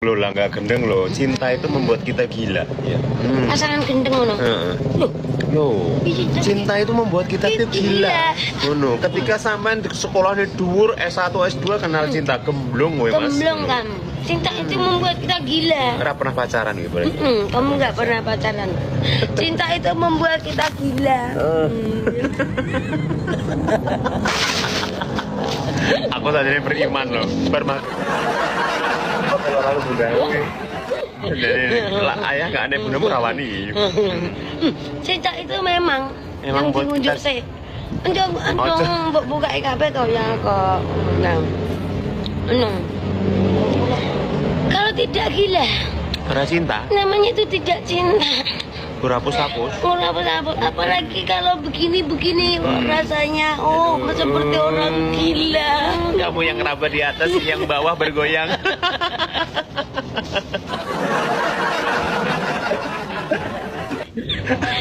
Lo lah nggak gendeng loh, cinta itu membuat kita gila. Ya. Pasangan gendeng ngono. Loh, cinta itu membuat kita tuh gila. Ngono, ketika sampean di sekolah di dhuwur S1 S2 kenal cinta gemblong kowe Mas. Gemblong kamu. Cinta itu membuat kita gila. Ora pernah pacaran gitu boleh. Kamu nggak pernah pacaran. Cinta itu membuat kita gila. Aku tadi beriman loh, kalau bunda jadi ayah nggak ada bunda merawani. Cinta itu memang yang buat diunjuk kita- sih. Anjong buka IKP toh ya kok. Kalau tidak gila, Karena cinta, namanya itu tidak cinta. berhapus-hapus. Apalagi kalau begini-begini rasanya, seperti orang gila. Kamu yang kerabat di atas, yang bawah bergoyang.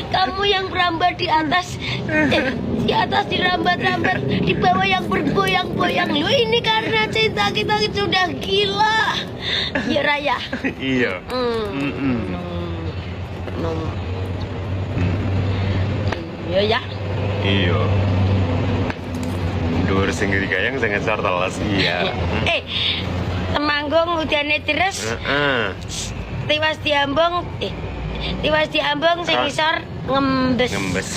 Kamu yang berambat di atas, di atas dirambat-rambat, di bawah yang bergoyang-goyang. Lu ini karena cinta kita sudah gila. Ya Raya. Iya. Ya ya. Iya. Dur sing digayang sing ngesor teles iya. Temanggung udane deres, Heeh. tiwas diambung, sing isor ngembes. Ngembes.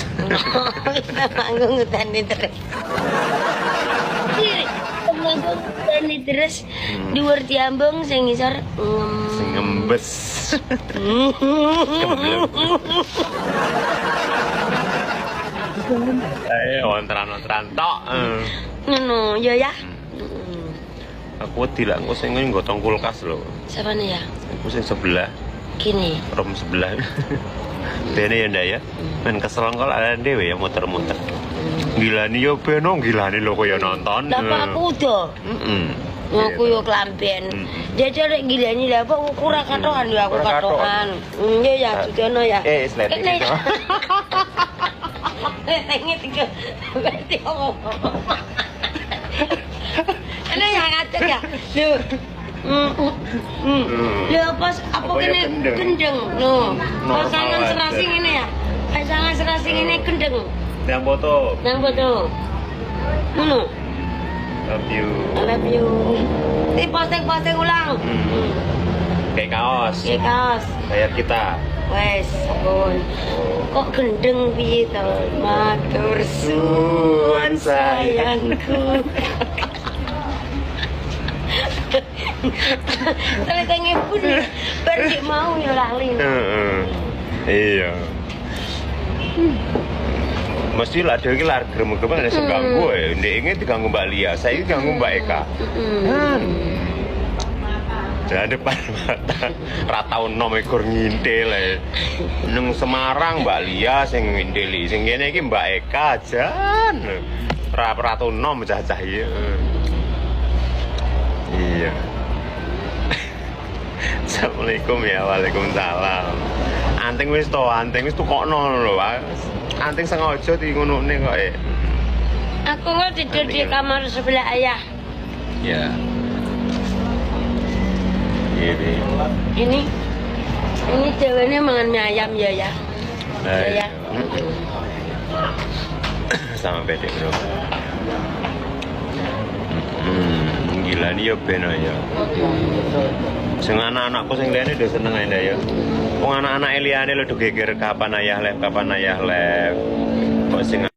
Temanggung udane deres. Temanggung udane deres, dhuwur diambung sing isor Sing ngembes. Ayo ontran-ontran tok. Ngono, ya ya. Aku tidak engko sing nggotong kulkas lho. Sapane ya? Aku sing sebelah, Gini. rom sebelah. Bene ya ndak ya. Men kesel kok ala dhewe ya muter-muter. Gilani yo beno gilani lho koyo nonton. Lah apa aku udah? Aku yo klamben. Dia rek gilani lah apa aku ora katokan yo aku Ora katokan. katokan. Iya ya, Sudono ya. Sleting Kene itu. ya. Tengit tiga. Berarti ngomong. Ini yang ngatur ya. Lho pas apa kene gendeng. Lho, pasangan serasi ngene ya. Pasangan serasi ngene gendeng. Yang foto. Nang foto. Ngono. Love you. I love you. Di posting ulang. Kayak kaos. Ya kaos. Bayar kita. Wes, ampun. Kok gendeng piye to? Matur suwun sayangku. Teletenge pun berdik mau ya lali. Iya. Mesti lah dhewe iki lar grem-grem ada sing ganggu ya. Ndek ini diganggu Mbak Lia, saya ini diganggu Mbak Eka. Jangan depan mata ratau nom ekor ngintil ya. Neng Semarang Mbak Lia sing ngintili, sing kene iki Mbak Eka jan. Ratau nom cah-cah iya. Iya. Assalamualaikum ya, waalaikumsalam. Anting wis tukokno lho, Anting sengaja di ngunune kok Aku kok tidur di kamar sebelah ayah. Ya. Ini. Ini ceweknya mangan mie ayam ya ya. Ya. Sama bedek bro. Gila nih ya beno ya. Sing anak-anakku sing liyane udah seneng ae ya. Wong anak-anak liyane lho do geger kapan ayah live. Kok sing